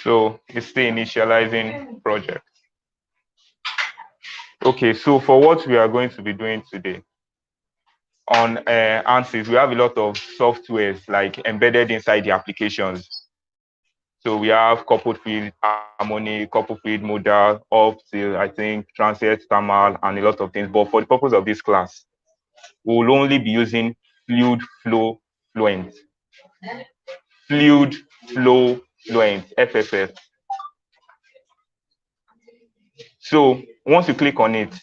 So it's the initializing project. Okay, so for what we are going to be doing today on Ansys, we have a lot of softwares like embedded inside the applications. So we have coupled field harmony, coupled field modal, up till I think transient thermal and a lot of things. But for the purpose of this class, we will only be using fluid flow fluent. Fluid flow fluent, FFF. So once you click on it,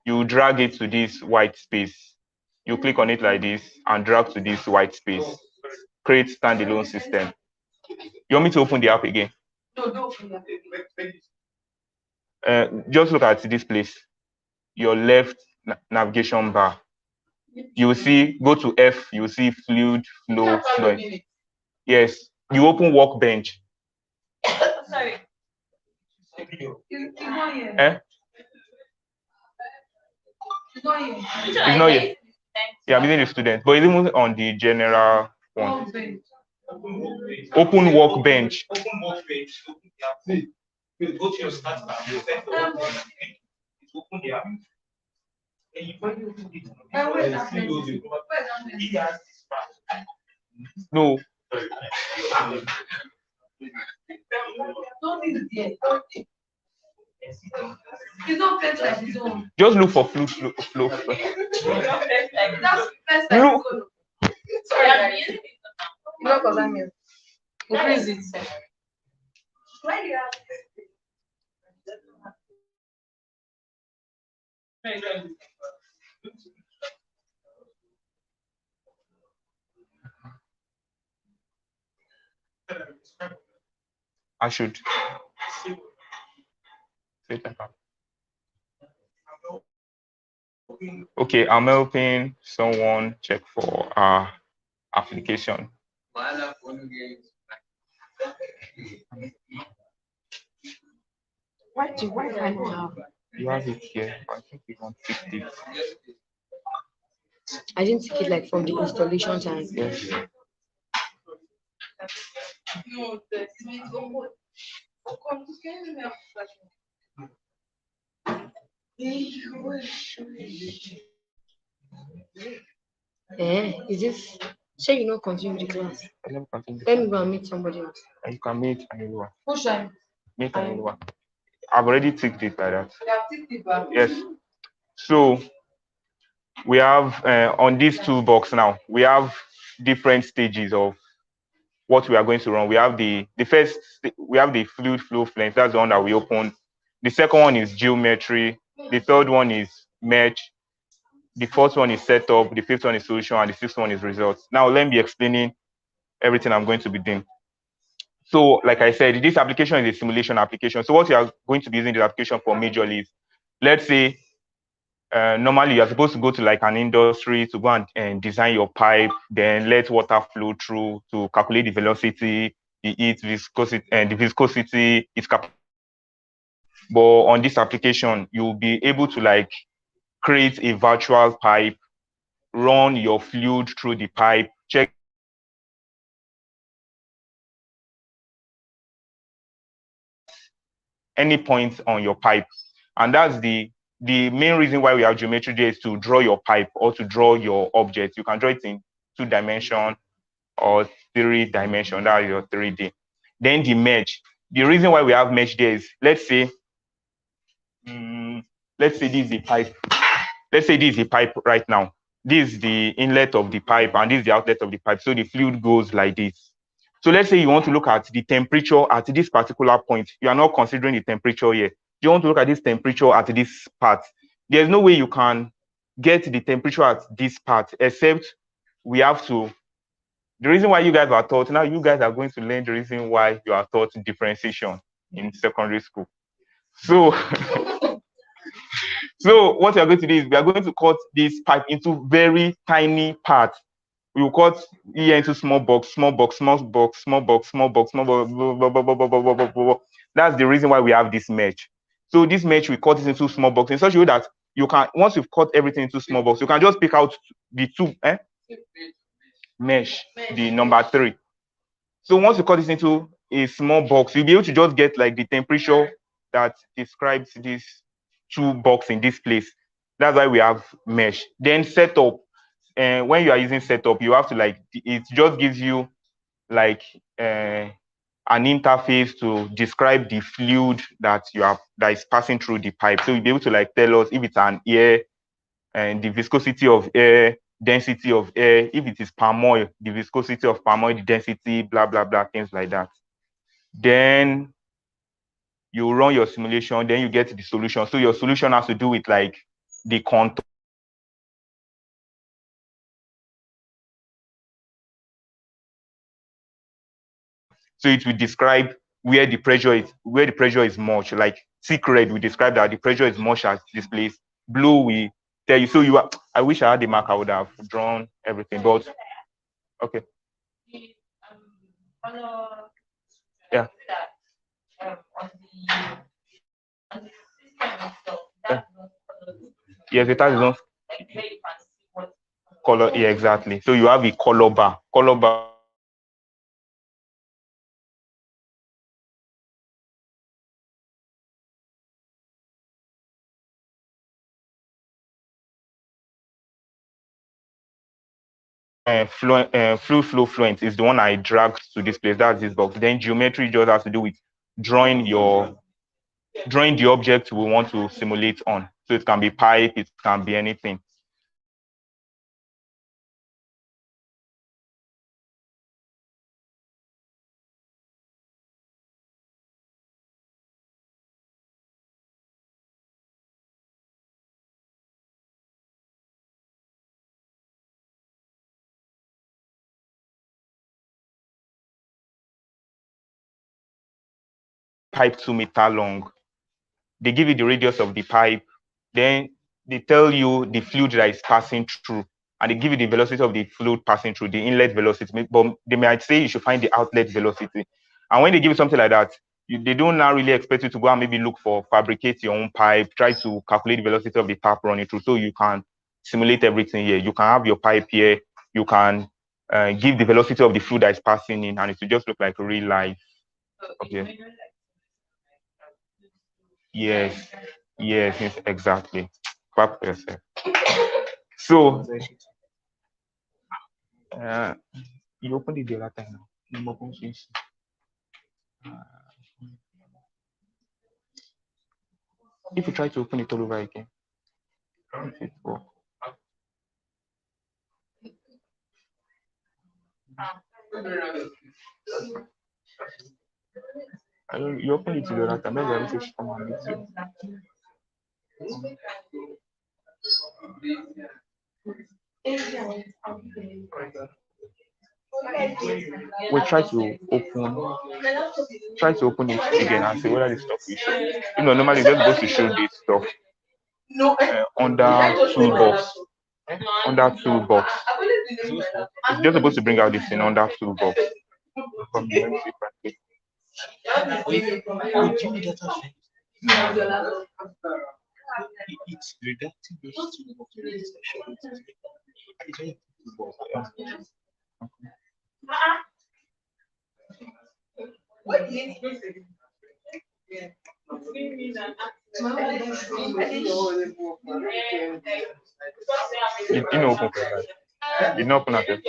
you drag it to this white space. You click on it like this and drag to this white space. Create standalone system. You want me to open the app again? No, don't open the app. Just look at this place. Your left navigation bar. You will see, go to F, you will see fluid flow fluent. Yes. You open workbench. Sorry. It's not here. Eh? It's not here. It's not here. Yeah, I'm using the student, but it's even on the general one. Open workbench. Open workbench. Go to your start bar. Open the app. No. Just look for flow. Look. Sorry, no, because I'm here. Increase it. Why do you have I should. Okay, I'm helping someone check for our application. Why can't you have? You have it here. I think we want 50. I didn't take it like from the installation time. Yes. Is this? Say you know continue the class. Let me go and meet somebody else. You can meet anyone. Who should I meet anyone? I've already ticked it like that. Yes. So we have on this toolbox now, we have different stages of what we are going to run. We have the first, we have the fluid flow fluent. That's the one that we opened. The second one is geometry. The third one is merge. The fourth one is setup. The fifth one is solution, and the sixth one is results. Now let me be explaining everything I'm going to be doing. So, like I said, this application is a simulation application. So what you are going to be using this application for majorly is, let's say, normally you're supposed to go to like an industry to go and design your pipe, then let water flow through to calculate the velocity, the heat, viscosity, and the viscosity, its capacity. But on this application, you'll be able to like create a virtual pipe, run your fluid through the pipe, check any point on your pipe. And that's the main reason why we have geometry there, is to draw your pipe or to draw your object. You can draw it in 2-dimension or 3-dimension. That is your 3D. Then the mesh. The reason why we have mesh there is, let's say this is a pipe. Let's say this is a pipe right now. This is the inlet of the pipe and this is the outlet of the pipe. So the fluid goes like this. So let's say you want to look at the temperature at this particular point. You are not considering the temperature here. You want to look at this temperature at this part. There's no way you can get the temperature at this part, except we have to. The reason why you guys are taught, now you guys are going to learn the reason why you are taught differentiation in secondary school. So, so what we are going to do is we are going to cut this pipe into very tiny parts. we will cut here into small box, small box, small box, small box, small box, small box, blah, blah, blah, blah, blah, blah, blah, blah, blah. That's the reason why we have this mesh. So this mesh, we cut it into small box in such a way that you can, once you've cut everything into small box, you can just pick out the two mesh, the number 3. So once you cut this into a small box, you'll be able to just get like the temperature that describes this 2 box in this place. That's why we have mesh. Then setup. And when you are using setup, you have to like, it just gives you like an interface to describe the fluid that you have, that is passing through the pipe. So you'll be able to like tell us if it's an air and the viscosity of air, density of air, if it is palm oil, the viscosity of palm oil, the density, blah, blah, blah, things like that. Then you run your simulation, then you get the solution. So your solution has to do with like the contour. So it will describe where the pressure is much. Like thick red will describe that the pressure is much at this place. Blue will tell you. So you are, I wish I had the mark, I would have drawn everything, but okay. Yeah. Yeah. Yes, it has its own color. Yeah, exactly. So you have a color bar. Color bar. Fluid flow fluent is the one I dragged to this place. That's this box. Then geometry just has to do with drawing the object we want to simulate on. So it can be pipe, it can be anything. Pipe 2 meter long. They give you the radius of the pipe. Then they tell you the fluid that is passing through. And they give you the velocity of the fluid passing through, the inlet velocity. But they might say you should find the outlet velocity. And when they give you something like that, they don't now really expect you to go and maybe look for, fabricate your own pipe, try to calculate the velocity of the tap running through. So you can simulate everything here. You can have your pipe here. You can give the velocity of the fluid that is passing in, and it will just look like real life. Okay. Yes. Yes, exactly. Clap for yourself. So, uh, you opened it the other time now. If you try to open it all over again, if it work. You open it the other time, maybe I will come and meet you. We try to open it again and see whether the stuff will show. You know, normally it's just supposed to show this stuff under toolbox. Under toolbox. It's just supposed to bring out this thing under toolbox. From the MC practice. It's reductive it didn't open for that. It didn't open at it.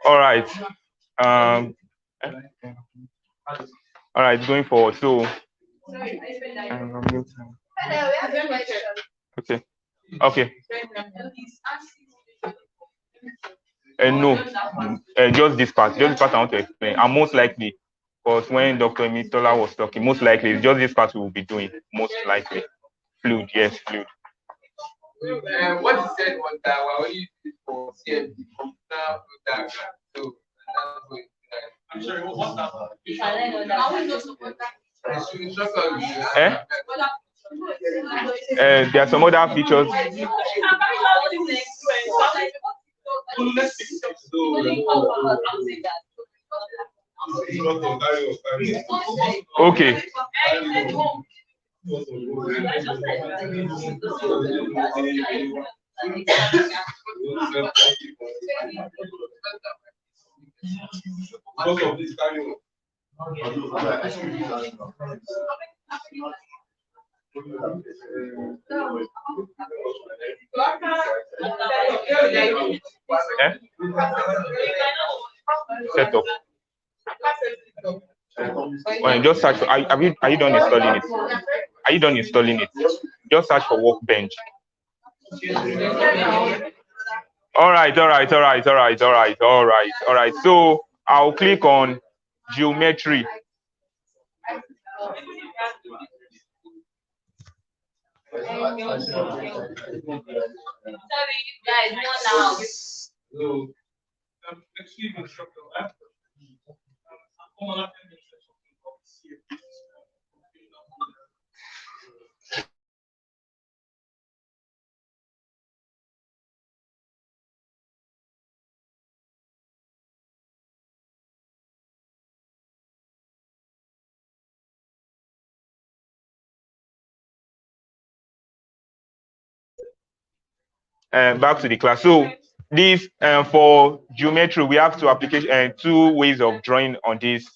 All right. Um, all right, going forward. So, okay. Okay. No, just this part. Just this part I want to explain. And most likely, because when Dr. Emitola was talking, most likely it's just this part we will be doing. Most likely, fluid. Yes, fluid. What you said was that we're only using it for CFD, computer diagram. So that's what I'm sorry, what's that? There are some other features. Okay. Setup. Well, just search for, are you done installing it? Are you done installing it? Just search for workbench. All right. So I'll click on geometry. Excuse me, instructor. Back to the class. So this for geometry, we have two ways of drawing on this.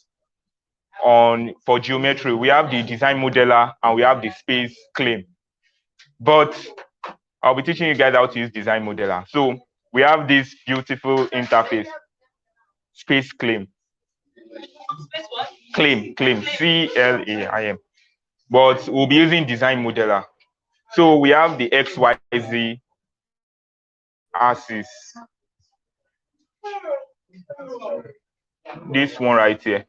For geometry, we have the design modeler and we have the space claim. But I'll be teaching you guys how to use design modeler. So we have this beautiful interface, space claim. Claim, CLAIM. But we'll be using design modeler. So we have the XYZ axis. This one right here.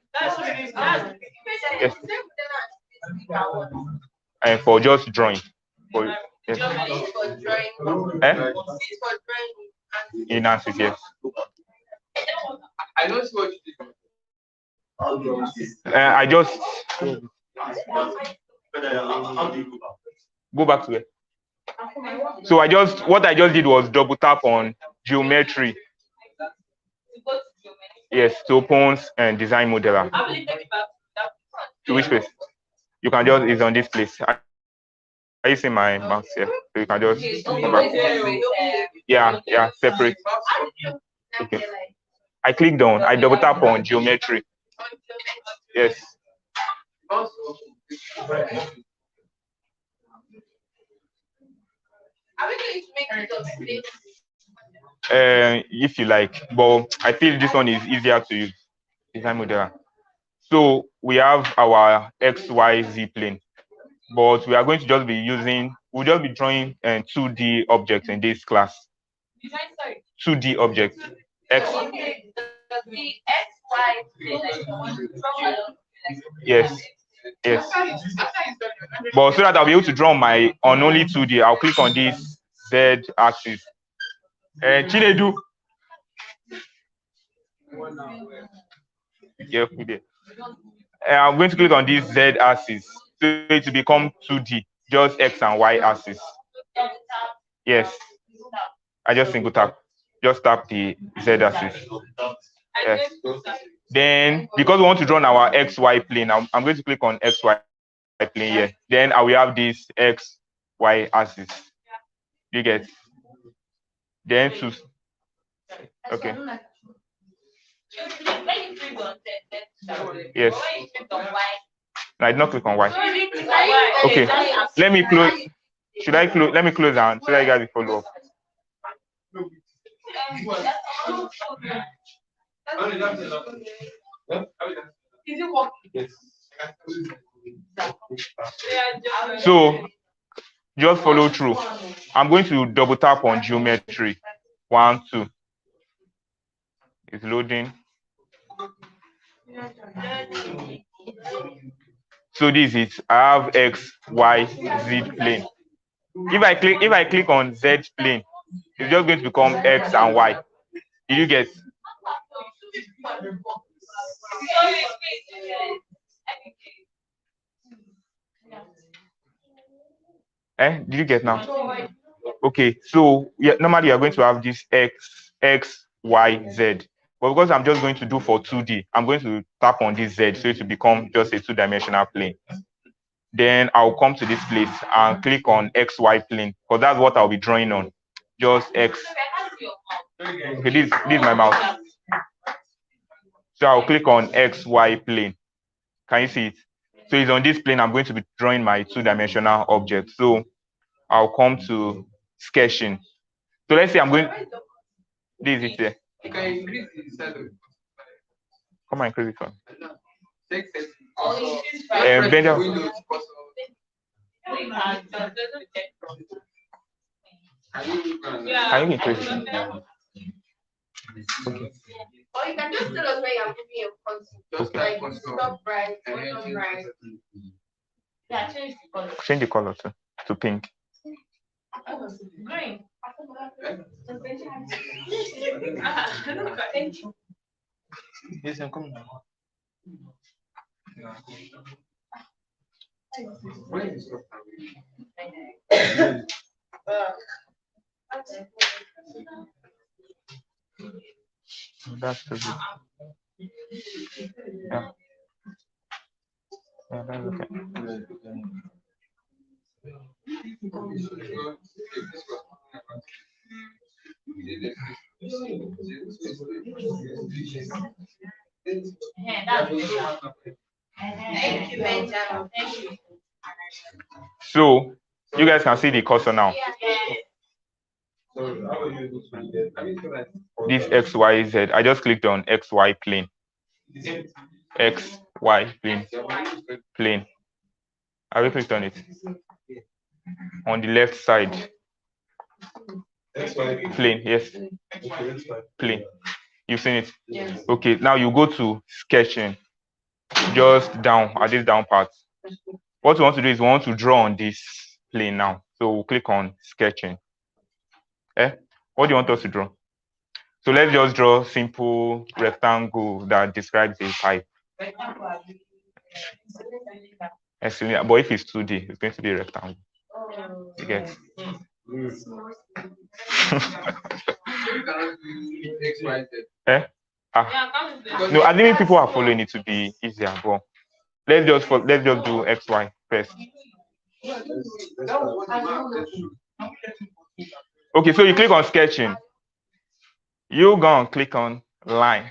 Yes. And for just drawing. Yes. In Ansys, yes. I don't see what you did. I just go back to it. So what I just did was double tap on geometry. Yes, to open and design modeler. To which place? You can just, it's on this place. Are you seeing my mouse here? So you can just come back. Yeah, separate. Okay. I clicked on, I double tap on geometry. Yes. If you like, but I feel this one is easier to use. Design modeler. So we have our XYZ plane, but we are going to just be we'll just be drawing 2D objects in this class. 2D objects. Yes. But so that I'll be able to draw on only 2D, I'll click on this Z axis. Chinedu. Yeah, I'm going to click on this Z axis so it will become 2D, just X and Y axis. Yes. I just single tap. Just tap the Z axis. Yes. Then, because we want to draw on our XY plane, I'm going to click on XY plane here. Then I will have this XY axis. You get? Then to okay. Yes. No, I did not click on Y. Okay. Let me close. Should I close? Let me close down so that you guys will follow up. So just follow through. I'm going to double tap on geometry. 1, 2. It's loading. So this is I have X, Y, Z plane. If I click on Z plane, it's just going to become X and Y. Did you get? Did you get now? Okay, so yeah, normally you're going to have this X, Y, Z. But because I'm just going to do for 2D, I'm going to tap on this Z so it will become just a 2-dimensional plane. Then I'll come to this place and click on XY plane because that's what I'll be drawing on. Just X. Okay, this is my mouse. So I'll click on XY plane. Can you see it? So it's on this plane I'm going to be drawing my 2-dimensional object. So I'll come to sketching. So let's say I'm going. This is it there. You can increase the size of it. Come on, increase it one. Benjamin. Can you increase it? Okay. Or you can just tell us where you're moving your concept. Okay. Like stop right, bottom right. Yeah, change the color. Change the color to pink. Green. Yes, I'm coming now. That's the good. Yeah. Yeah, that's okay. Thank you, Benjamin. Thank you. So you guys can see the cursor now. This X, Y, Z. I just clicked on X, Y plane. X, Y plane. I will click on it. On the left side. Plane, yes. Plane. You've seen it? Yes. Okay, now you go to sketching. Just down at this down part. What we want to do is we want to draw on this plane now. So we'll click on sketching. What do you want us to draw? So let's just draw simple rectangle that describes a pipe. But if it's 2D, it's going to be a rectangle. You get? No, I think people are following it to be easier, but let's just do XY first. Okay, so you click on sketching. You go and click on line.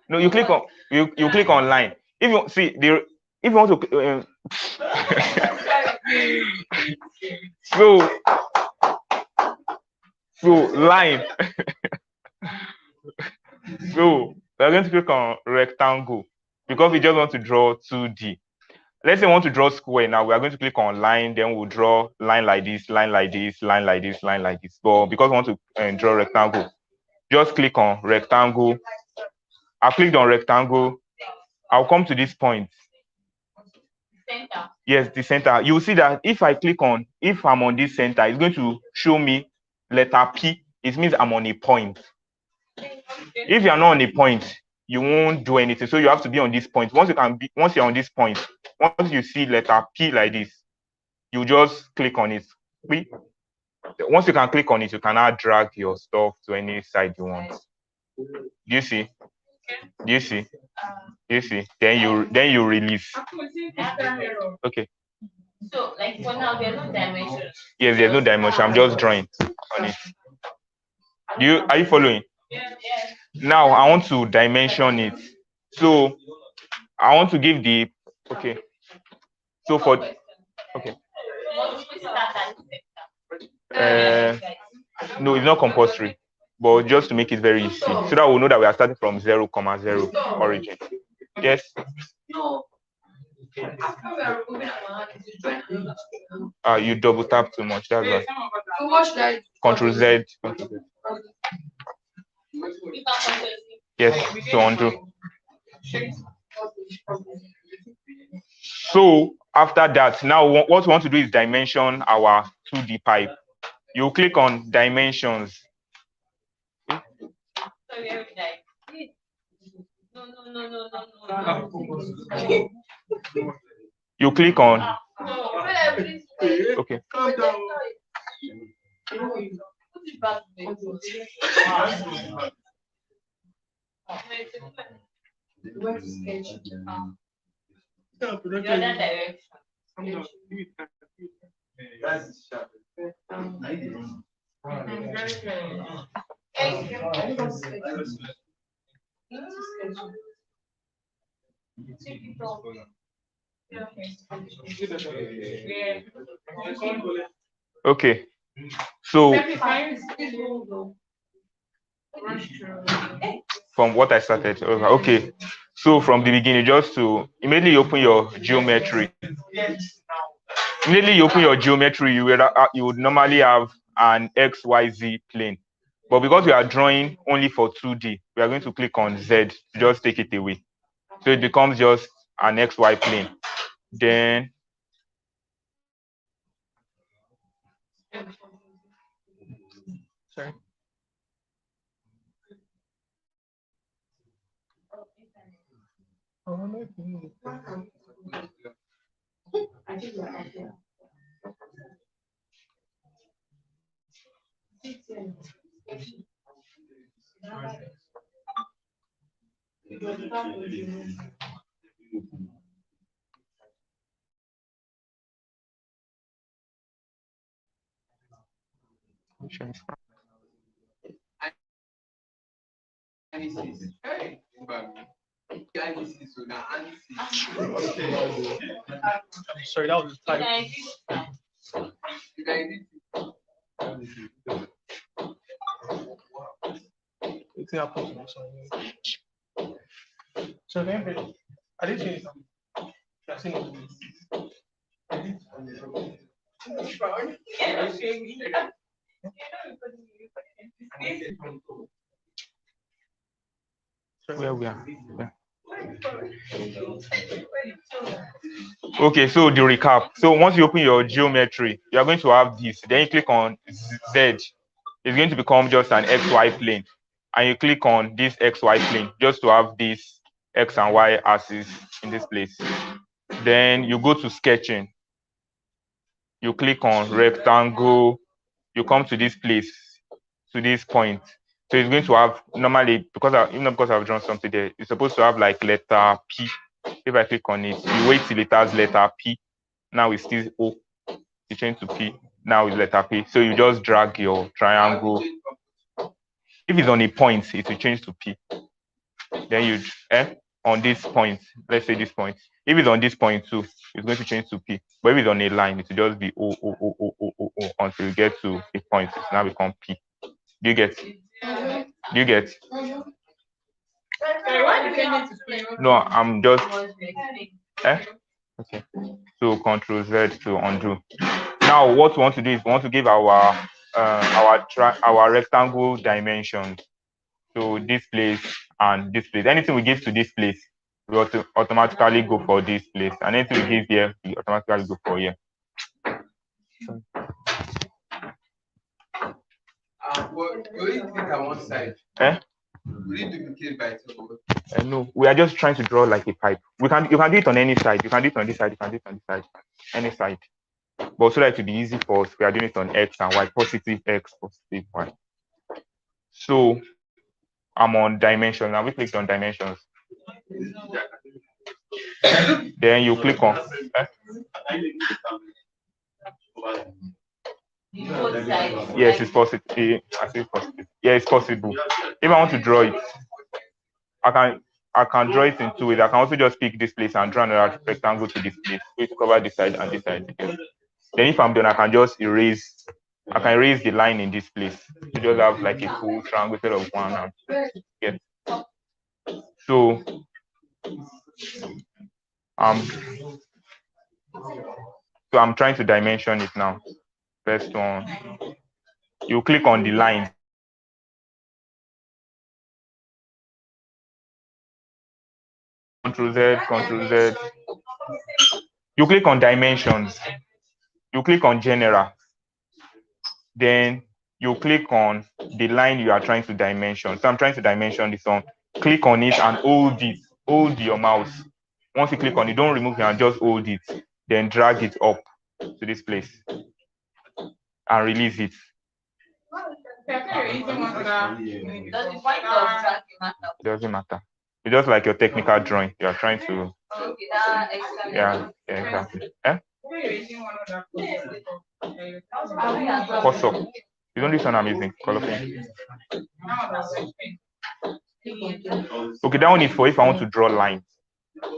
No, you click on line. If you see if you want to so line. So we're going to click on rectangle because we just want to draw 2D. Let's say we want to draw square now. We are going to click on line, then we'll draw line like this, line like this, line like this, line like this. But because we want to draw rectangle, just click on rectangle. I clicked on rectangle. I'll come to this point. Center. Yes, the center. You'll see that if I'm on this center, it's going to show me letter P. It means I'm on a point. If you're not on a point, you won't do anything. So you have to be on this point. Once you're on this point, once you see letter P like this, you just click on it. Once you can click on it, you can now drag your stuff to any side you want. Do you see? Do you see? Do you see? Then you release. Okay. So like for now, there's no dimension. Yes, there's no dimension. I'm just drawing on it. Are you following? Yes. Now I want to dimension it. So I want to give the okay. So for okay. No, it's not compulsory. but just to make it very easy, so that we'll know that we are starting from 0, 0 origin. Yes. You double tap too much. That's why. Control Z. Control Z. Yes. So undo. So after that, now what we want to do is dimension our 2D pipe. You click on dimensions. You click on. Okay. Okay. So from what I started over. Okay. So from the beginning, just to immediately open your geometry. Immediately you open your geometry, you would normally have an XYZ plane. But because we are drawing only for 2D, we are going to click on Z to just take it away. So it becomes just an XY plane. Then sorry. Anysys. Hey, Anysys, so now Anysys. Sorry, that was the type. It's happened. So then, I did change something. I've seen it. Where we are. Yeah. Okay, so the recap. So once you open your geometry, you are going to have this. Then you click on Z. It's going to become just an XY plane. And you click on this XY plane just to have this X and Y axis in this place. Then you go to sketching. You click on rectangle. You come to this place, to this point. So it's going to have normally, because I've drawn something there, it's supposed to have like letter P. If I click on it, you wait till it has letter P. Now it's still O. You change to P. Now it's letter P. So you just drag your triangle. If it's on a point, it will change to P. Then you on this point, let's say this point. If it's on this point too, it's going to change to P. But if it's on a line, it will just be O until you get to a point. It's now become P. Do you get? Do you get? No, I'm just. Okay. So Control Z to undo. Now what we want to do is we want to give our rectangle dimensions. So this place and this place. Anything we give to this place, we automatically go for this place. And anything we give here, we automatically go for here. Will you click on one side? Will you duplicate by two? No, we are just trying to draw like a pipe. You can do it on any side. You can do it on this side. You can do it on this side, any side. But so that it will be easy for us, we are doing it on X and Y, positive X, positive Y. So I'm on dimensions. Now we clicked on dimensions. Then you click on. Yes, it's possible. I say positive. Yeah, it's possible. If I want to draw it, I can draw it in two ways. I can also just pick this place and draw another rectangle to this place, so to cover this side and this side. Then if I'm done, I can just erase I can erase the line in this place to just have like a full triangle instead of one. And get. So I'm trying to dimension it now. First one, you click on the line. Control Z, Control Z. You click on dimensions. You click on general. Then you click on the line you are trying to dimension. So I'm trying to dimension this one. Click on it and hold it. Hold your mouse. Once you click on it, don't remove it and just hold it. Then drag it up to this place and release it. It doesn't matter. It's just like your technical drawing. You are trying to. Yeah, exactly. What's up? Isn't this one amazing? Color pen. Okay, that one is for if I want to draw lines.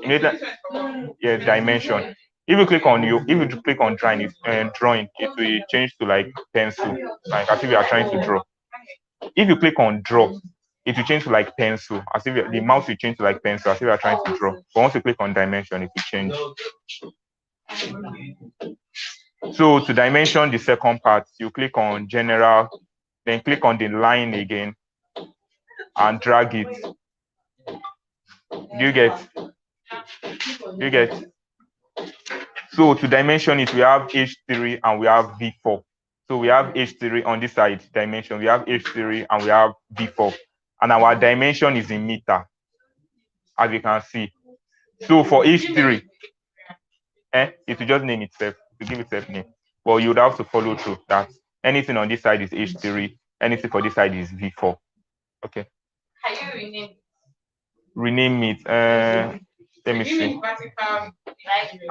Yeah, dimension. If you click on drawing, it will change to like pencil, like as if you are trying to draw. If you click on draw, it will change to like pencil, as if the mouse will change to like pencil, as if you are trying to draw. But once you click on dimension, it will change. So to dimension the second part, you click on general, then click on the line again and drag it. Do you get? So to dimension it, we have H3 and we have V4. So we have H3 on this side dimension, we have H3 and we have V4. And our dimension is in meter, as you can see. So for H3, it will just name itself, to give itself name. But you would have to follow through that. Anything on this side is H3, anything for this side is V4. Okay. Can you rename it? Rename it. Let me see.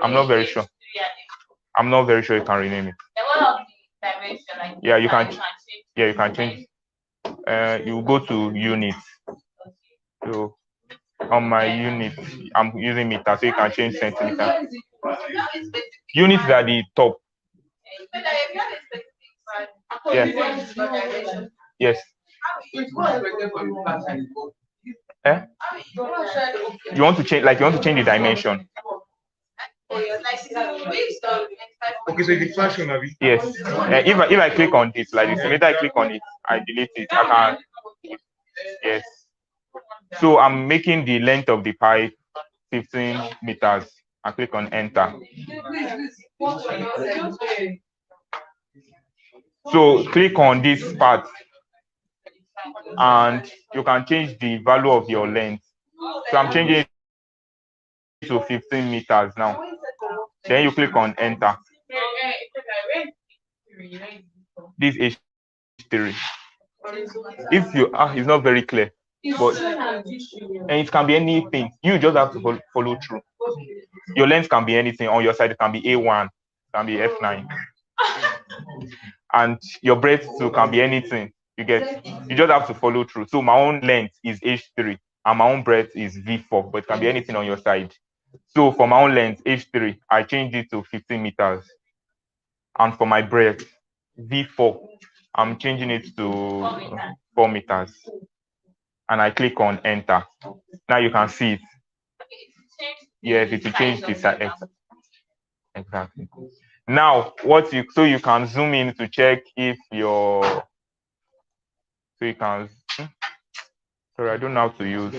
I'm not very sure. I'm not very sure you can rename it. Yeah, you can. Yeah, you can change. You go to units. So on my unit, I'm using meter, so you can change centimeter. Units are the top. Yeah. Yes. You want to change the dimension. Okay, so the fashion of it. Yes. If I click on this like this, later I click on it, I delete it. I can. Yes. So I'm making the length of the pipe 15 meters. I click on enter. So click on this part and you can change the value of your length. So I'm changing it to 15 meters now. Then you click on enter. This is H3. If you it's not very clear, but and it can be anything. You just have to follow through. Your length can be anything. On your side, it can be A1, it can be F9, and your breadth too can be anything. You get. You just have to follow through. So my own length is H3, and my own breadth is V4, but it can be anything on your side. So for my own length, H3, I changed it to 15 meters, and for my breadth, V4, I'm changing it to 4 meters. And I click on enter. Now you can see it. Yes, it will change the size. Exactly. Now, so you can zoom in to check if so you can. Sorry, I don't know how to use.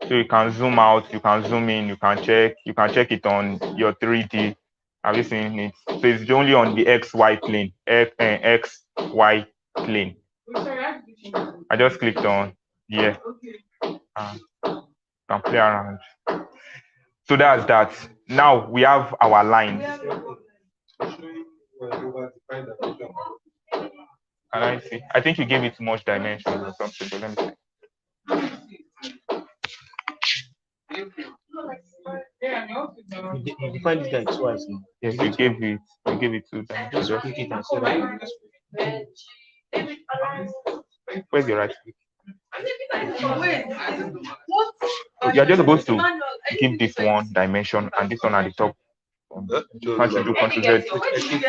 So you can zoom out, you can zoom in, you can check it on your 3D. Have you seen it? So it's only on the XY plane, XY plane. I just clicked on here. Can play around. So that's that. Now we have our lines. Can I see? I think you gave it too much dimension or something. So let me see. You define this guy twice. Yes, you gave it 2 dimensions. Just click it and see that. Where's your right click? You're just supposed to give this one dimension and this one at the top. Can't you do Ctrl Z?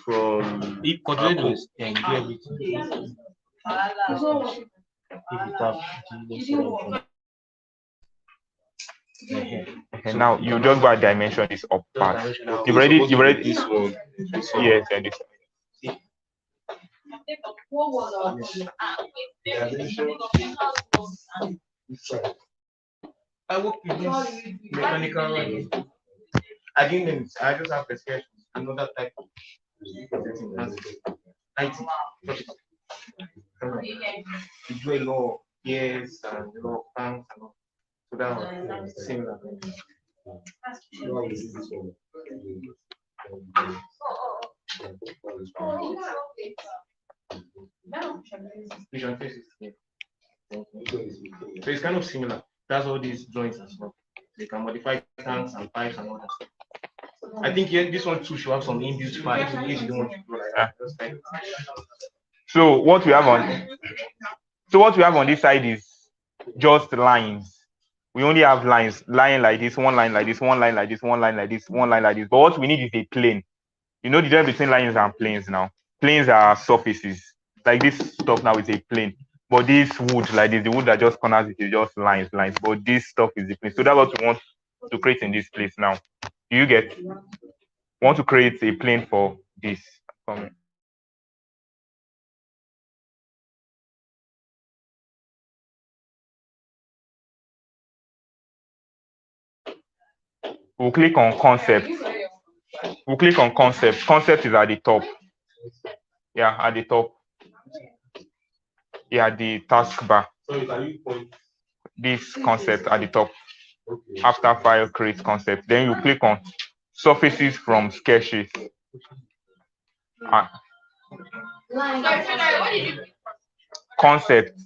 From if control is and do everything. And now you just go and dimension this up part. You've already this one. yes, and this. I work with this mechanical. I didn't. I just have a sketch. Another type of IT. We do a lot of gears and a lot of tanks and all. So that was similar. Vision faces. Yeah. So it's kind of similar. That's all these drawings and stuff. They can modify tanks and pipes and all that stuff. I think here this one too should have some inbuilt files in case you don't want to go like that. So what we have on this side is just lines. We only have lines, line like this, one line like this, one line like this, one line like this, one line like this. But what we need is a plane. You know the difference between lines and planes now. Planes are surfaces. Like this stuff now is a plane. But this wood, like this, the wood that just corners it is just lines. But this stuff is the plane. So that's what we want to create in this place now. Do you get? We want to create a plane for this. We'll click on concept. We'll click on concept. Concept is at the top. Yeah, at the top. Yeah, the taskbar. This concept at the top. After file, create concept. Then you click on surfaces from sketches. Concept.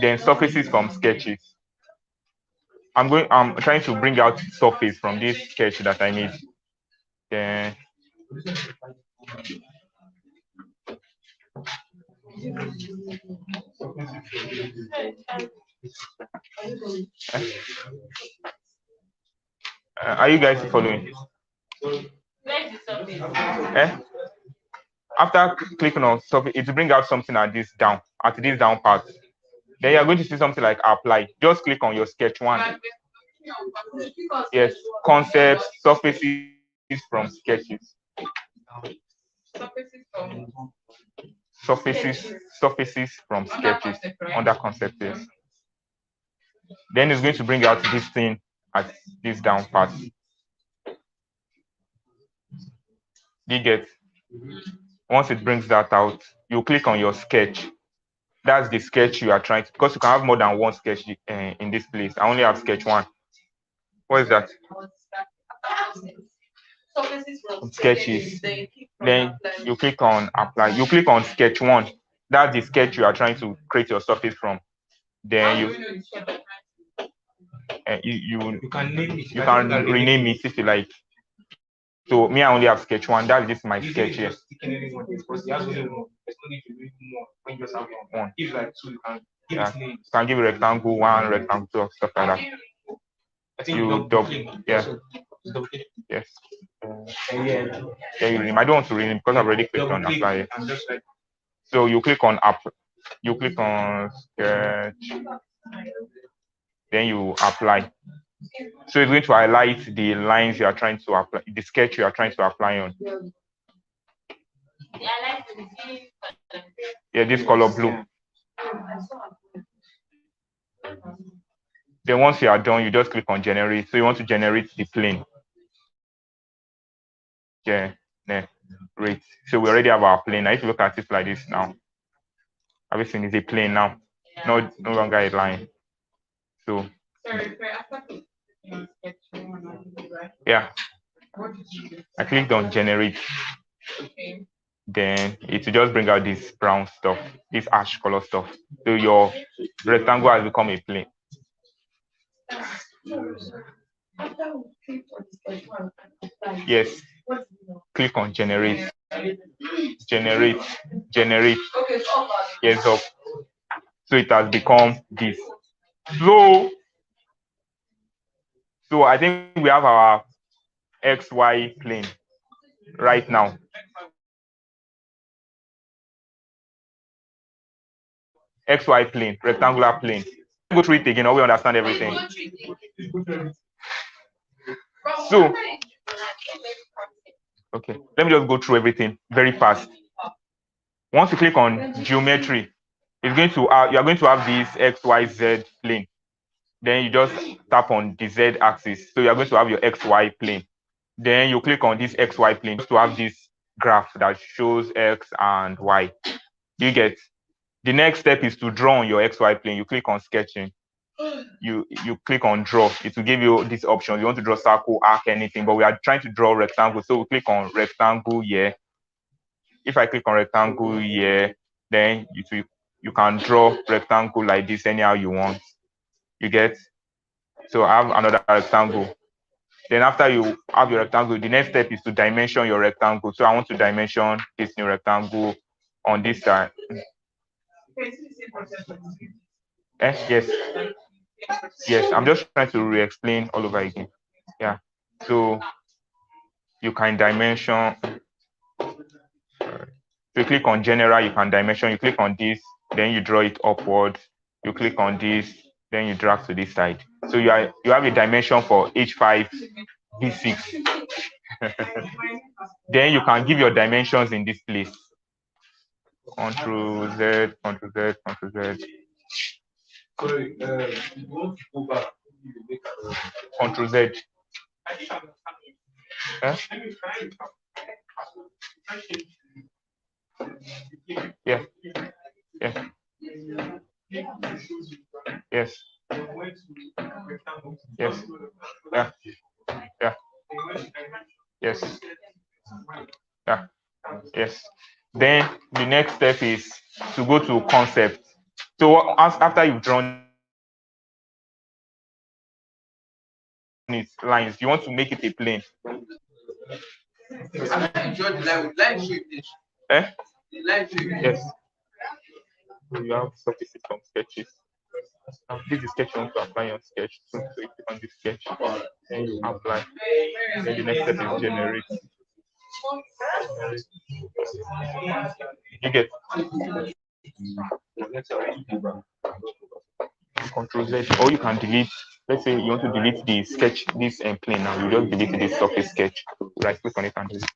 Then surfaces from sketches. I'm trying to bring out surface from this sketch that I made. Then are you guys following? After clicking on surface, it will bring out something at this down part. Then you are going to see something like apply. Just click on your sketch one. Yes, concepts, surfaces from sketches. Surfaces from sketches under concept, yes. Then it's going to bring out this thing at this down part. You get? Once it brings that out, you click on your sketch. That's the sketch you are trying to, because you can have more than one sketch in this place. I only have sketch one. What is that? Sketches. Then you click on apply. You click on sketch one. That's the sketch you are trying to create your surface from. Then you can rename it if you like. So me, I only have sketch one. That's just my sketch here. One. Yeah. You can give rectangle one, rectangle two, stuff like that. You double, yeah. Yes. Yeah, you rename. I don't want to rename because I've already clicked on apply. So you click on app. You click on sketch. Then you apply. So it's going to highlight the lines you are trying to apply, the sketch you are trying to apply on. Yeah, this color blue. Then once you are done, you just click on generate. So you want to generate the plane. Generate. So we already have our plane. Now if you look at it like this now, everything is a plane now, no longer a line. So yeah, I clicked on generate. Then it will just bring out this brown stuff, this ash color stuff. So your rectangle has become a plane. Yes, click on generate. Generate. Yes, up. So it has become this. So I think we have our XY plane right now. XY plane, rectangular plane. Go through it again, or we understand everything. So, okay, let me just go through everything very fast. Once you click on geometry, it's going to you are going to have this XYZ plane. Then you just tap on the Z axis. So you are going to have your XY plane. Then you click on this XY plane to have this graph that shows X and Y. You get. The next step is to draw on your XY plane. You click on sketching. You click on draw. It will give you this option. You want to draw circle, arc, anything, but we are trying to draw rectangle. So we click on rectangle here. If I click on rectangle here, then you can draw rectangle like this anyhow you want. You get? So I have another rectangle. Then after you have your rectangle, the next step is to dimension your rectangle. So I want to dimension this new rectangle on this side. Yes. Yes, I'm just trying to re-explain all over again. Yeah. So you can dimension. So you click on general, you can dimension. You click on this, then you draw it upward. You click on this, then you drag to this side. So you have a dimension for H5, B6. Then you can give your dimensions in this place. Ctrl Z, Ctrl Z, Ctrl Z. Sorry, you want to go back. Ctrl Z. Huh? Yeah. Yeah. Yes. Yes. Yeah. Yeah. Yes. Yeah. Yes. Then the next step is to go to concept. So after you've drawn its lines, you want to make it a plane. Eh? Yes. So you have surfaces from sketches. This is sketch you want to apply on sketch. So you click on the sketch, then you apply. Then the next step is generate. You get Control Z, or you can delete. Let's say you want to delete the sketch, this plane now. You just delete this surface sketch. Right click on it and delete.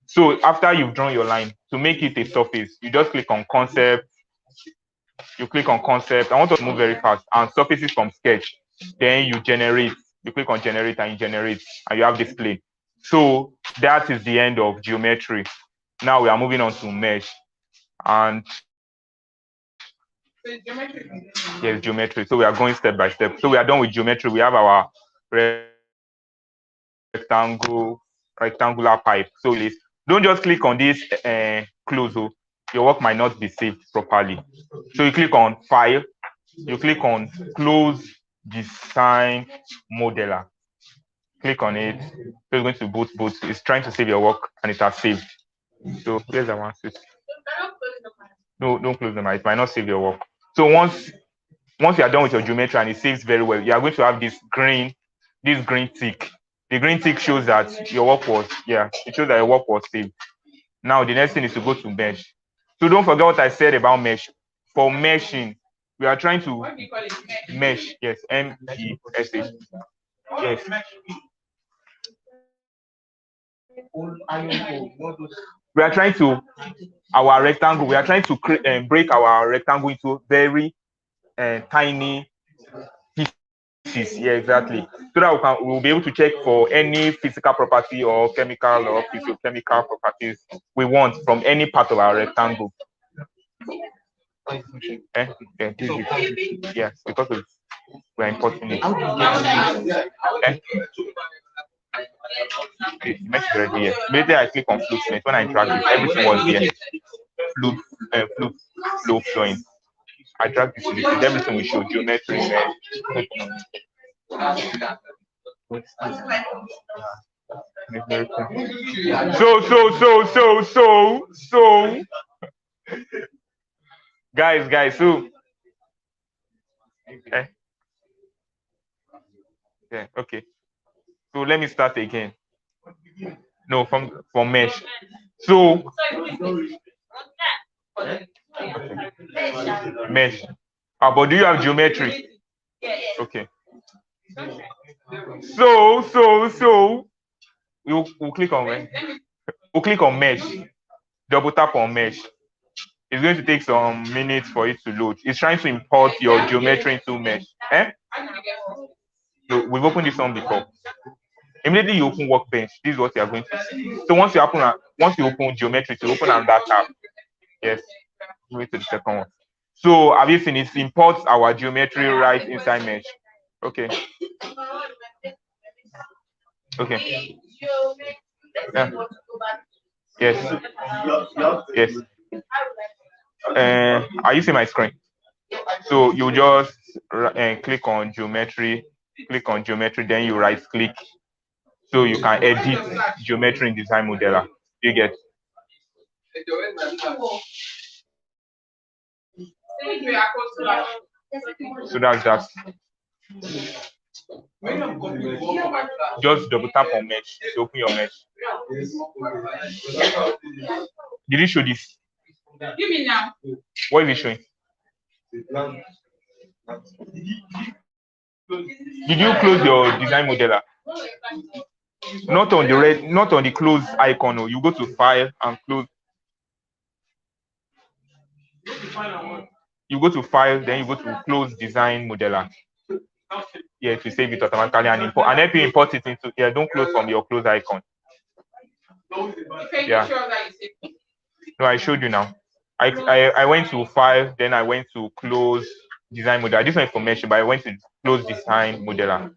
So after you've drawn your line, to make it a surface, you just click on concept. You click on concept. I want to move very fast. And surfaces from sketch. Then you generate. You click on generate and you generate, and you have this plane. So that is the end of geometry. Now we are moving on to mesh. And yes, geometry. So we are going step by step. So we are done with geometry. We have our rectangular pipe. So don't just click on this close. Your work might not be saved properly. So you click on file. You click on close design modeler. Click on it. So it's going to boot. It's trying to save your work and it has saved. So here's our Ansys. No, don't close them. It might not save your work. So once you are done with your geometry and it saves very well, you are going to have this green tick. The green tick shows that your work was, it shows that your work was saved. Now the next thing is to go to mesh. So don't forget what I said about mesh. For meshing, we are trying to mesh. Yes, MESH. Yes. We are trying to our rectangle. We are trying to break our rectangle into very tiny pieces. Yeah, exactly. So that we'll be able to check for any physical property or chemical or physiochemical properties we want from any part of our rectangle. Yes, because we're importing it. It's mesh already here. Immediately I click on flux mesh. When I drag it, everything was here. Flow flowing. I drag this to this, everything will show geometry. So guys, so okay. So let me start again. No, from mesh. So mesh. But do you have geometry? Okay. So we'll click on where? We'll click on mesh. Double tap on mesh. It's going to take some minutes for it to load. It's trying to import your geometry into mesh. No, we've opened this one before. Immediately you open Workbench, this is what you are going to see. So once you open geometry, to open another tab. Yes, move to the second one. So have you seen it imports our geometry right inside mesh? Okay. Okay. Yeah. Yes. Yes. Are you seeing my screen? So you just click on geometry, then you right click. So you can edit geometry in design modeler. You get? So that's that. Just double tap on mesh to open your mesh. Did it show this? Give me now. What is it showing? Did you close your design modeler? Not on the close icon. No. You go to file and close. You go to file, then you go to close design modeler. Yeah, to save it automatically and import, and help you import it into. Yeah, don't close from your close icon. Yeah. No, I showed you now. I went to file, then I went to close design modeler. This one is for mesh, but I went to close design modeler.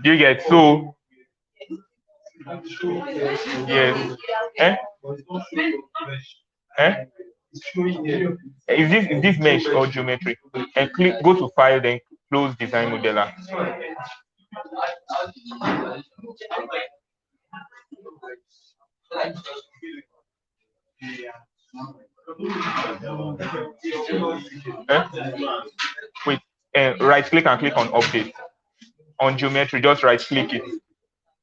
Do you get? So yes. Is this mesh or geometry? And go to file, then close design modeler. Wait, right click and click on update. On geometry, just right click it.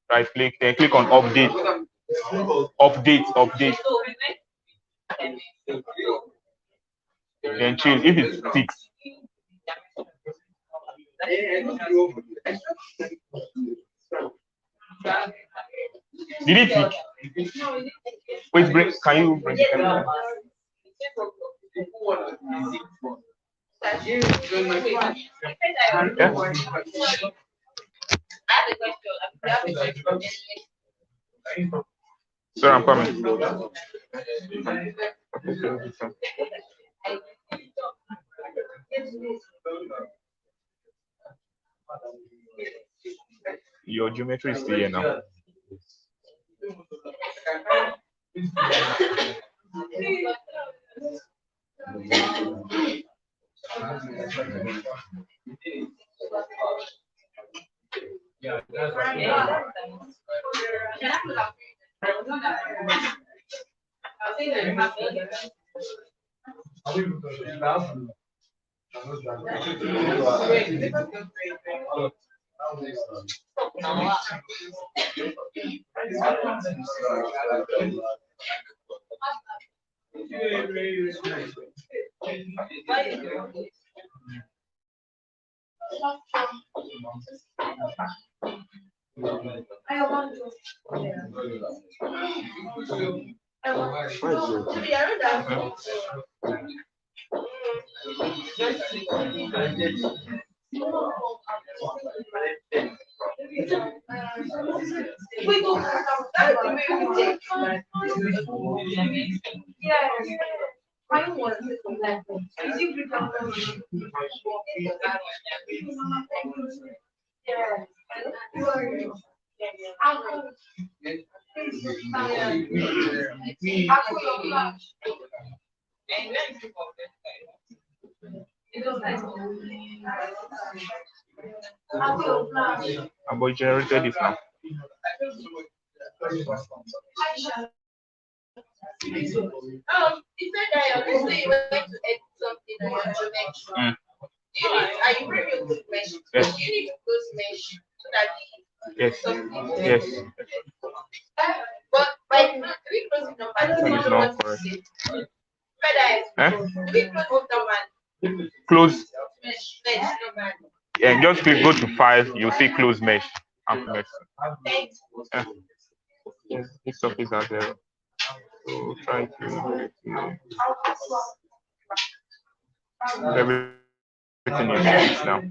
Right click, then click on update. Update. Then change if it's 6. Did it tick? Wait, can you bring it down? Yeah. Sir, I'm coming. Your geometry is still here now. About generated this now. He said that obviously you went to edit something on your geometry. Yes. Yes. Yes. It's not correct. Close. Yeah, just click go to file. You'll see close mesh. Mesh. Yes, this surface are there. So try to everything is fixed now.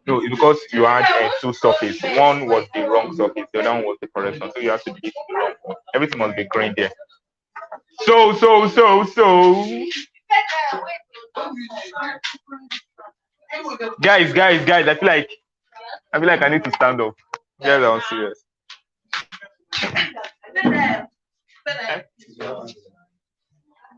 No, it's because you had two surfaces. One was the wrong surface, the other one was the correct one. So you have to delete the wrong one. Everything must be green there. So. Guys, I feel like I need to stand up. Yes, I'm serious.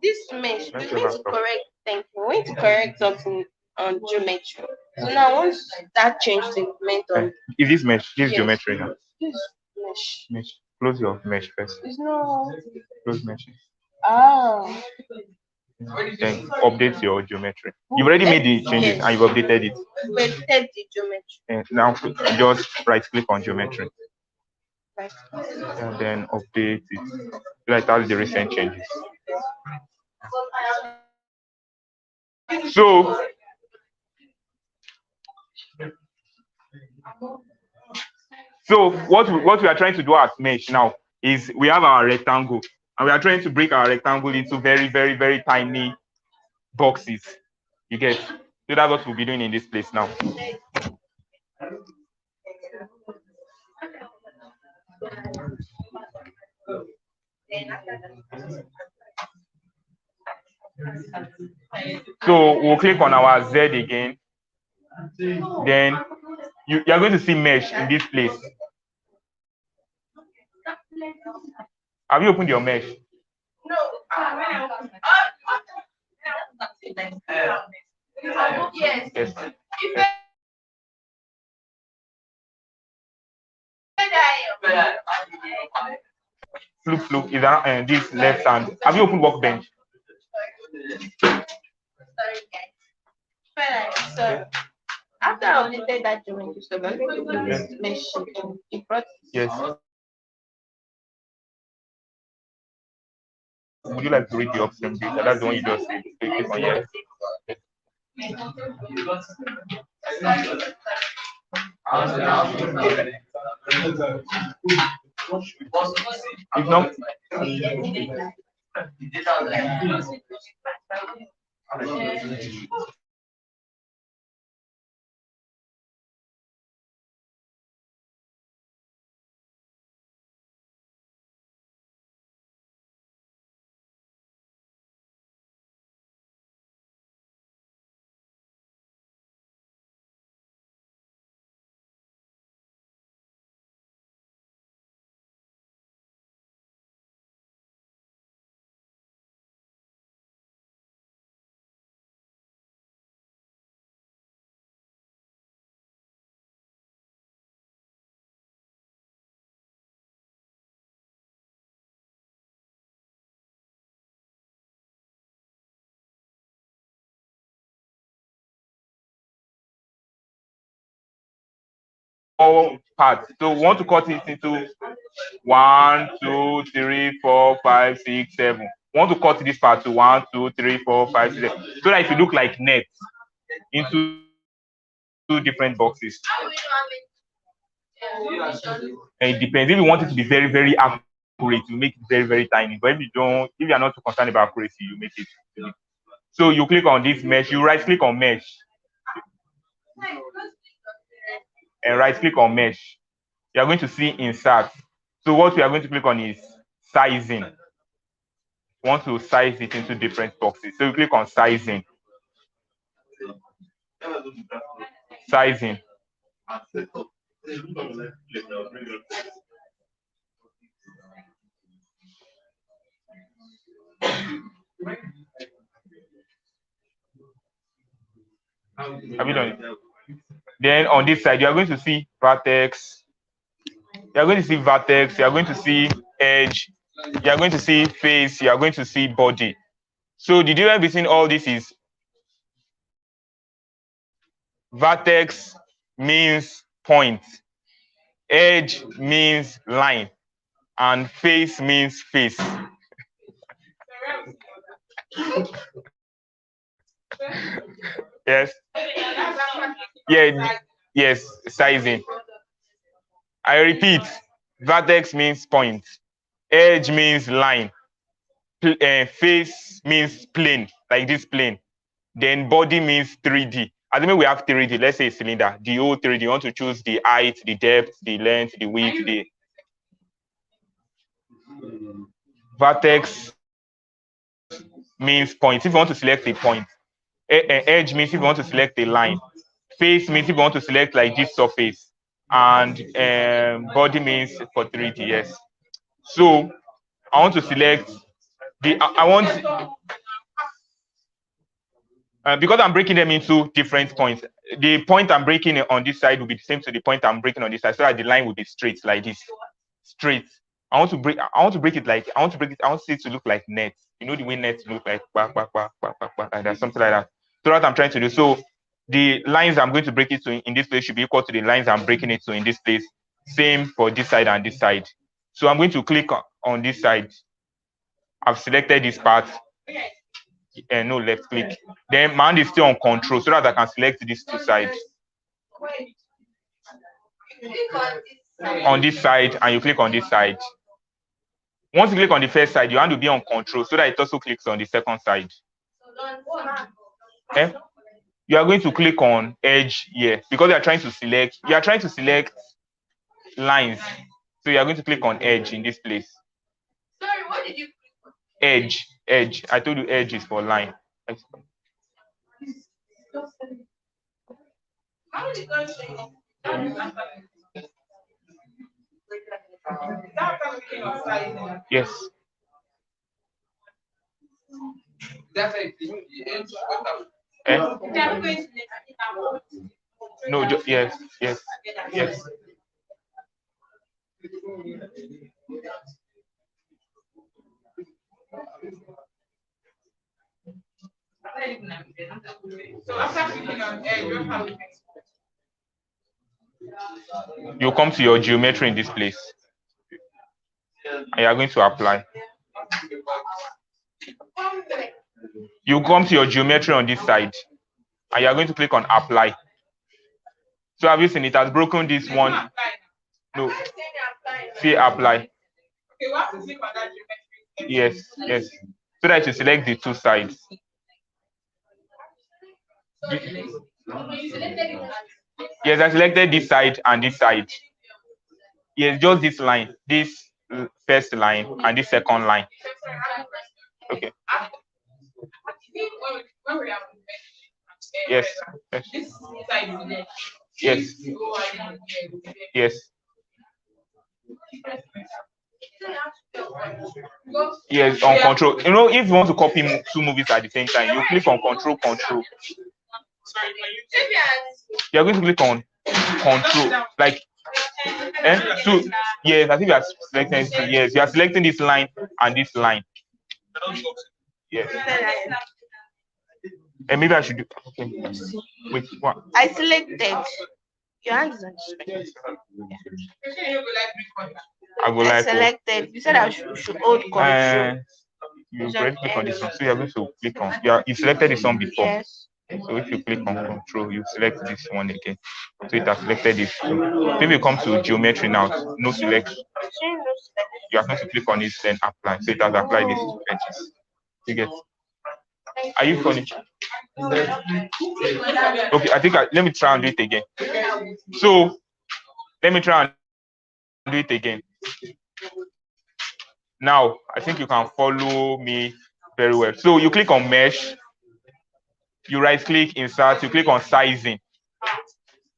This mesh, we need to correct things. We need to correct something on geometry. So now once that change the movement on Is this mesh? This yes. geometry now. This mesh. Mesh. Close your mesh first. It's no Close mesh. Then update your geometry. You've already made the changes and you've updated it. We updated the geometry. And now just right click on geometry. Right. And then update it. Like that's the recent changes. So what we are trying to do at mesh now is we have our rectangle and we are trying to break our rectangle into very, very, very tiny boxes. You get? So that's what we'll be doing in this place now. So we'll click on our Z again. Then you are going to see mesh in this place. Have you opened your mesh? No. Yes. Yes. Look, is around this left hand. Have you opened workbench? Sorry, guys. So after I updated that geometry, so I'm going to use mesh. It brought Yes. Would you like to read the upstream data? That's the one you just said. Click on yes. If not, all parts. So we want to cut it into 1, 2, 3, 4, 5, 6, 7. We want to cut this part to 1, 2, 3, 4, 5, 6, 7. So that it will look like net into two different boxes. And it depends. If you want it to be very, very accurate, you make it very, very tiny. But if you are not too concerned about accuracy, you make it big. So you click on this mesh, you right click on mesh. And right click on mesh. You are going to see insert. So what we are going to click on is sizing. We want to size it into different boxes. So you click on sizing. Sizing. Have you done it? Then on this side, you are going to see vertex, You are going to see vertex, you are going to see edge, you are going to see face, you are going to see body. So the difference between all this is vertex means point, edge means line, and face means face. Yes. Yeah, yes, sizing. I repeat, vertex means point, edge means line, face means plane, like this plane. Then body means 3D. Assuming we have 3D, let's say a cylinder, the whole 3D, you want to choose the height, the depth, the length, the width, the vertex means point. If you want to select a point, edge means if you want to select a line, face means if you want to select like this surface, and body means for 3D. Yes. So I want to select the. I want because I'm breaking them into different points. The point I'm breaking on this side will be the same to the point I'm breaking on this side, so that the line will be straight like this. Straight. I want to break it like I want it to look like net. You know the way nets look like like that, something like that. So that's what I'm trying to do. So the lines I'm going to break it to in this place should be equal to the lines I'm breaking it to in this place. Same for this side and this side. So I'm going to click on this side. I've selected this part. And no, left click. Then my hand is still on control so that I can select these two sides. On this side, and you click on this side. Once you click on the first side, your hand will be on control so that it also clicks on the second side. Okay? You are going to click on edge here because you are trying to select lines. So you are going to click on edge in this place. Sorry, what did you click on? Edge. I told you edge is for line. How did you say? Yes. That's why the edge. No, yes. So after clicking on edge, what happens? You come to your geometry in this place. And you are going to apply. You come to your geometry on this side. And you are going to click on apply. So have you seen it has broken this one? No. See apply. Okay, what to click on that geometry? Yes. So that you select the two sides. Yes, I selected this side and this side. Yes, just this line, this first line and this second line. Okay. Yes. Yes, on control. You know, if you want to copy two movies at the same time, you click on control. You're going to click on control, like so yes, I think you are selecting yes, you are selecting this line and this line. Yes. And maybe I should do okay. Wait, what? I selected. Your hand is on I selected. You said I should hold control. You already click on this one, so you're going to click on. You selected this one before. Yes. So if you click on control, you select this one again. So it has selected this. So if you come to geometry now, no select. You are going to click on it, then apply. So it has applied these two edges. You get? Are you funny? Okay, I think let me try and do it again. So let me try and do it again. Now I think you can follow me very well. So you click on mesh, you right click, insert, you click on sizing.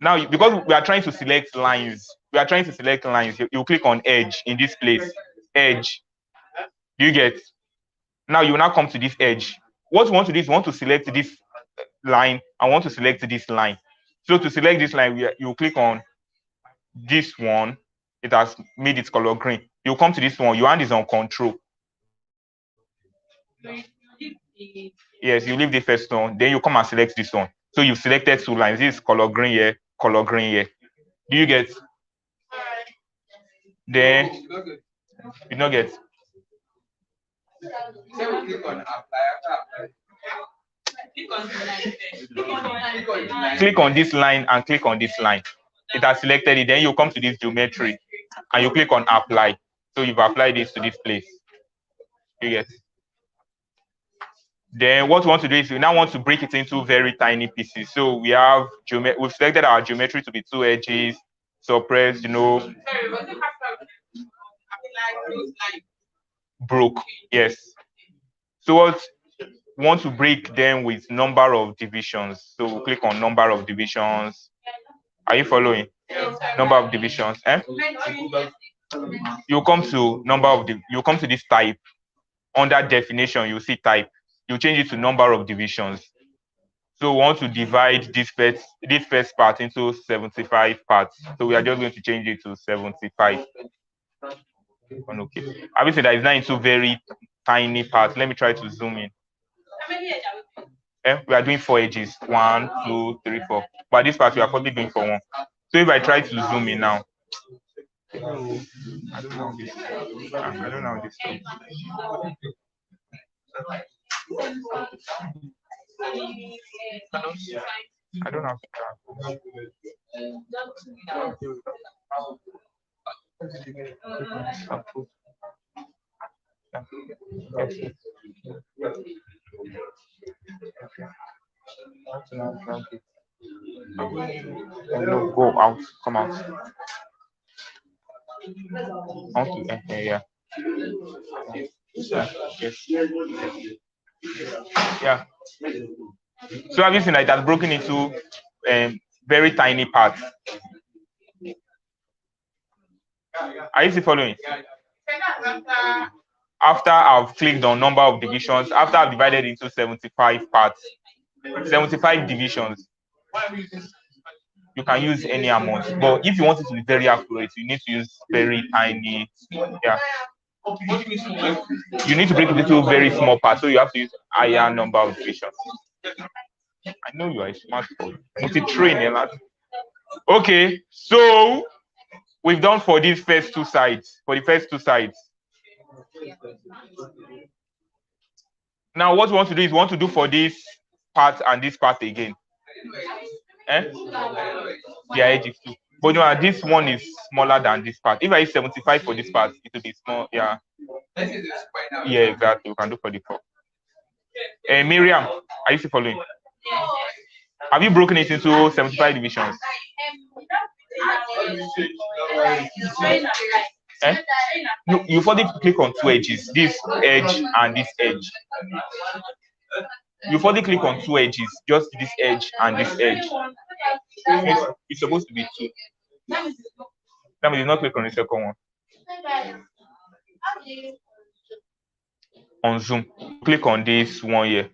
Now because we are trying to select lines, you click on edge in this place. Edge. Do you get? Now you will now come to this edge. What you want to do is you want to select this line. I want to select this line. So to select this line, you click on this one, it has made its color green. You come to this one, your hand is on control. Yes, you leave the first one, then you come and select this one. So you've selected 2 lines. This is color green here, color green here. Do you get? Then you don't get. Click on this line and click on this line. It has selected it. Then you come to this geometry and you click on apply. So you've applied this to this place. You get? Then what we want to do is we now want to break it into very tiny pieces. So we have we've selected our geometry to be 2 edges, suppressed, broke. Yes. So what we want to break them with number of divisions. So we'll click on number of divisions. Are you following? Number of divisions. You come to you come to this type. Under definition, you see type. You change it to number of divisions. So we want to divide this first part into 75 parts. So we are just going to change it to 75. Okay. Obviously, that is now into very tiny parts. Let me try to zoom in. We are doing 4 edges. 1, 2, 3, 4. But this part we are probably doing for 1. So if I try to zoom in now, I don't know this. I don't know this. I don't have no, go out, come out. I want to enter, yeah. Yes. Yeah. So have you seen that that's broken into very tiny parts? Are you still following? After I've clicked on number of divisions, after I've divided into 75 parts, 75 divisions, you can use any amount. But if you want it to be very accurate, you need to use very tiny. Yeah. You need to break it into very small parts, so you have to use higher number of divisions. I know you are a smart boy. Multi-train a lot. Okay, so we've done for these first 2 sides. For the first 2 sides. Now, what we want to do is we want to do for this part and this part again. Yeah, edges too. But no, this one is smaller than this part. If I use 75 for this part, it will be small. Yeah. Yeah, exactly. We can do for the 4. Miriam, are you still following? Have you broken it into 75 divisions? No, you further click on 2 edges, this edge and this edge. You further click on 2 edges, just this edge and this edge. It's supposed to be 2. That means you not click on the second one. On zoom, click on this one here.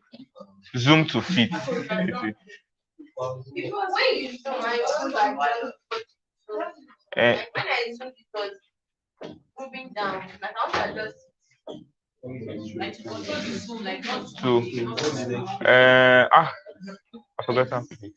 Zoom to fit. Moving down, like I just I forgot something.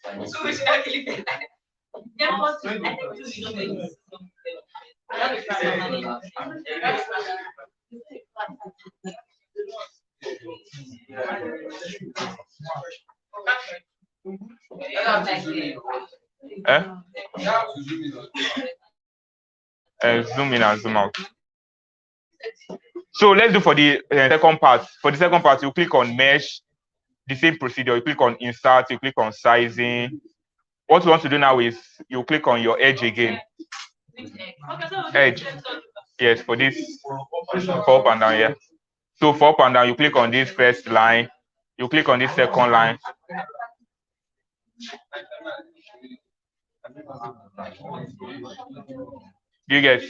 Zoom in and zoom out. So let's do for the second part. For the second part, you click on mesh, the same procedure. You click on insert, you click on sizing. What you want to do now is you click on your edge again. Edge. Yes, for this, for up and down here. So for up and down, you click on this first line. You click on this second line. Do you get?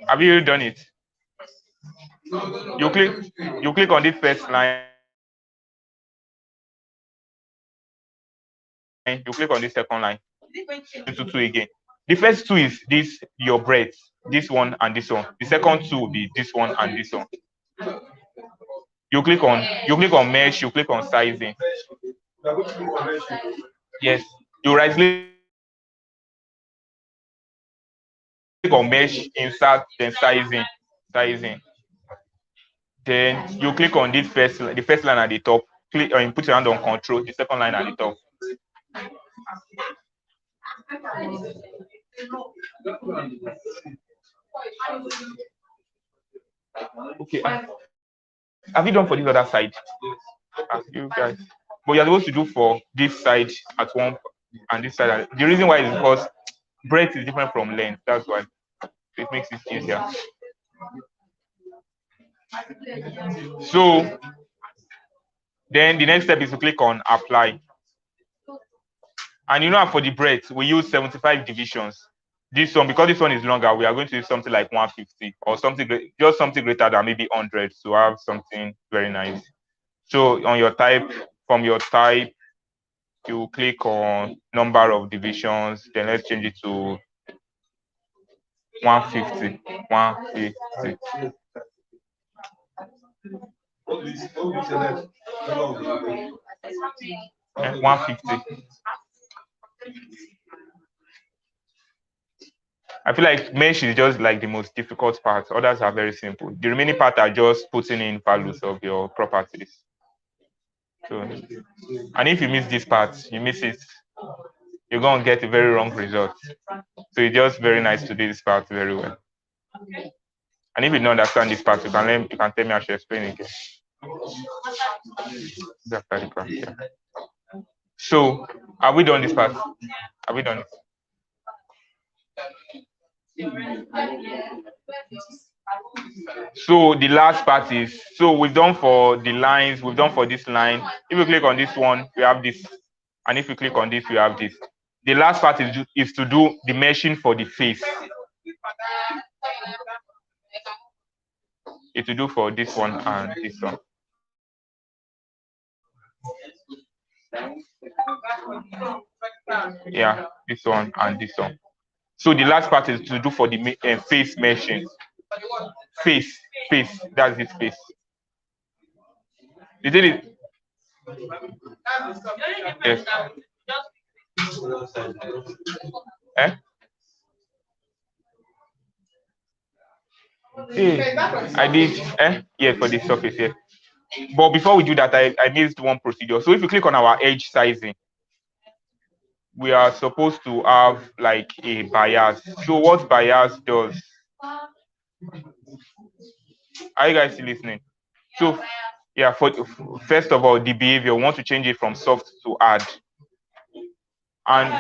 Have you done it? You click on this first line. You click on this second line. Into two again. The first two is this your breadth, this one and this one. The second two will be this one and this one. You click on mesh, you click on sizing. Yes, you right click on mesh, insert, then sizing. Then you click on this the first line at the top. Click and put your hand on control, the second line at the top. Okay. Have you done for this other side? You guys. But you're supposed to do for this side at one and this side. The reason why is because breadth is different from length. That's why. It makes it easier. So then the next step is to click on apply. And you know, for the breadth, we use 75 divisions. This one, because this one is longer, we are going to use something like 150 or something, just something greater than maybe 100 to have something very nice. So on your type, from your type, you click on number of divisions, then let's change it to 150. 150. 150. I feel like mesh is just like the most difficult part. Others are very simple. The remaining part are just putting in values of your properties. So, and if you miss this part, you miss it, you're going to get a very wrong result. So it's just very nice to do this part very well. And if you don't understand this part, you can tell me I should explain it again. So, have we done this part? Have we done it? So the last part is, so we've done for the lines, we've done for this line. If you click on this one, we have this. And if you click on this, we have this. The last part is to do the meshing for the face. It's to do for this one and this one. Yeah, this one and this one. So the last part is to do for the face meshing. Face, that's his face. You did it. Yes. I did. Yeah, for the surface, yeah. But before we do that, I missed one procedure. So if you click on our edge sizing, we are supposed to have like a bias. So what bias does? Are you guys still listening? So yeah, first of all, the behavior, we want to change it from soft to hard. And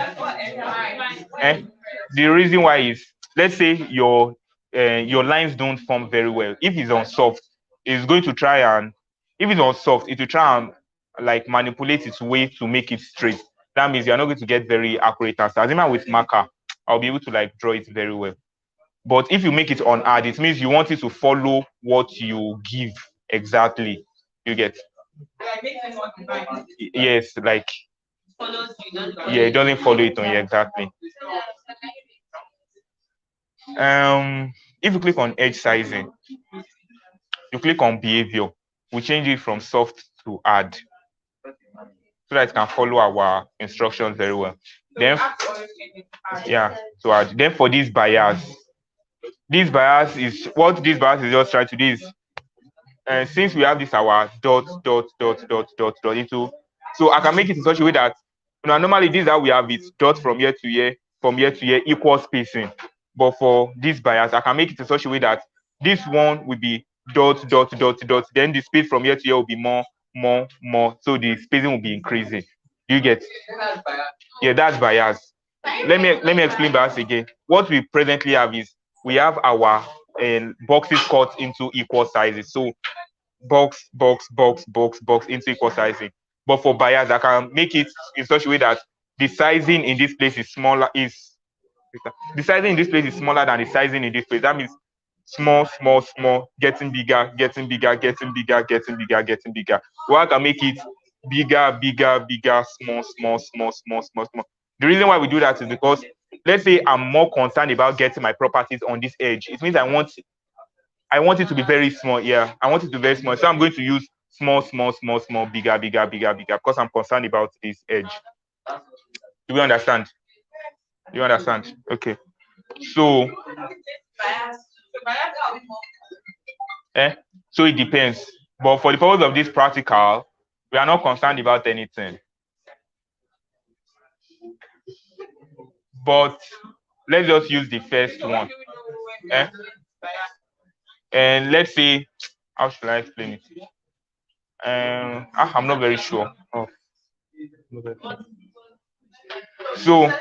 the reason why is, let's say your lines don't form very well. If it's on soft, it's going to try and, if it's on soft, it will try and like manipulate its way to make it straight. That means you're not going to get very accurate answers. As even with marker, I'll be able to like draw it very well. But if you make it on hard, it means you want it to follow what you give exactly. You get? Yes, like yeah, it doesn't follow it on you exactly. If you click on edge sizing, you click on behavior, we change it from soft to hard so that it can follow our instructions very well. Then yeah, so hard. Then for this bias is just trying to do is, since we have this our dot into, so I can make it in such a way that, you know, normally this is how we have it, dot from here to here, equal spacing. But for this bias, I can make it in such a way that this one will be dot, then the space from here to here will be more. So the spacing will be increasing. You get? Yeah, that's bias. Let me explain bias again. What we presently have is, we have our boxes cut into equal sizes. So box into equal sizing. But for bias, I can make it in such a way that the sizing in this place is smaller. The sizing in this place is smaller than the sizing in this place. That means small, small, small, getting bigger, getting bigger, getting bigger, getting bigger, getting bigger. Or I can make it bigger, bigger, bigger, small, small, small, small, small, small. The reason why we do that is because, let's say I'm more concerned about getting my properties on this edge. It means I want it to be very small. Yeah, I want it to be very small. So I'm going to use small, small, small, small, bigger, bigger, bigger, bigger, because I'm concerned about this edge. Do we understand? Do you understand? Okay. So, so it depends. But for the purpose of this practical, we are not concerned about anything. But let's just use the first one. And let's say, how should I explain it? I'm not very sure. Oh. So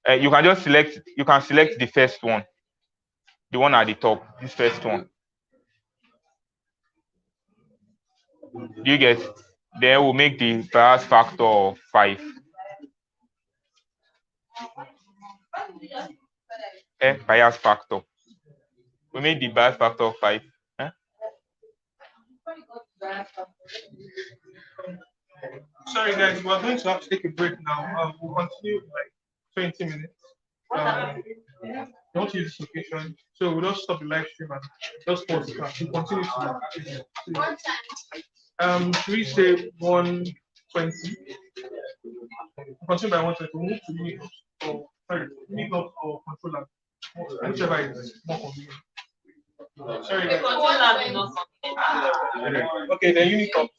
you can just select the first one, the one at the top, this first one. Do you get? Then we'll make the bias factor 5. Bias factor. We made the bias factor 5. Sorry guys, we're going to have to take a break now. We'll continue like 20 minutes. Don't use this location, so we'll just stop the live stream and just pause the class. We'll continue to should we say 120? Continue by 120. We'll move to unit or controller, whichever is more convenient. Sorry. Okay, then unit of.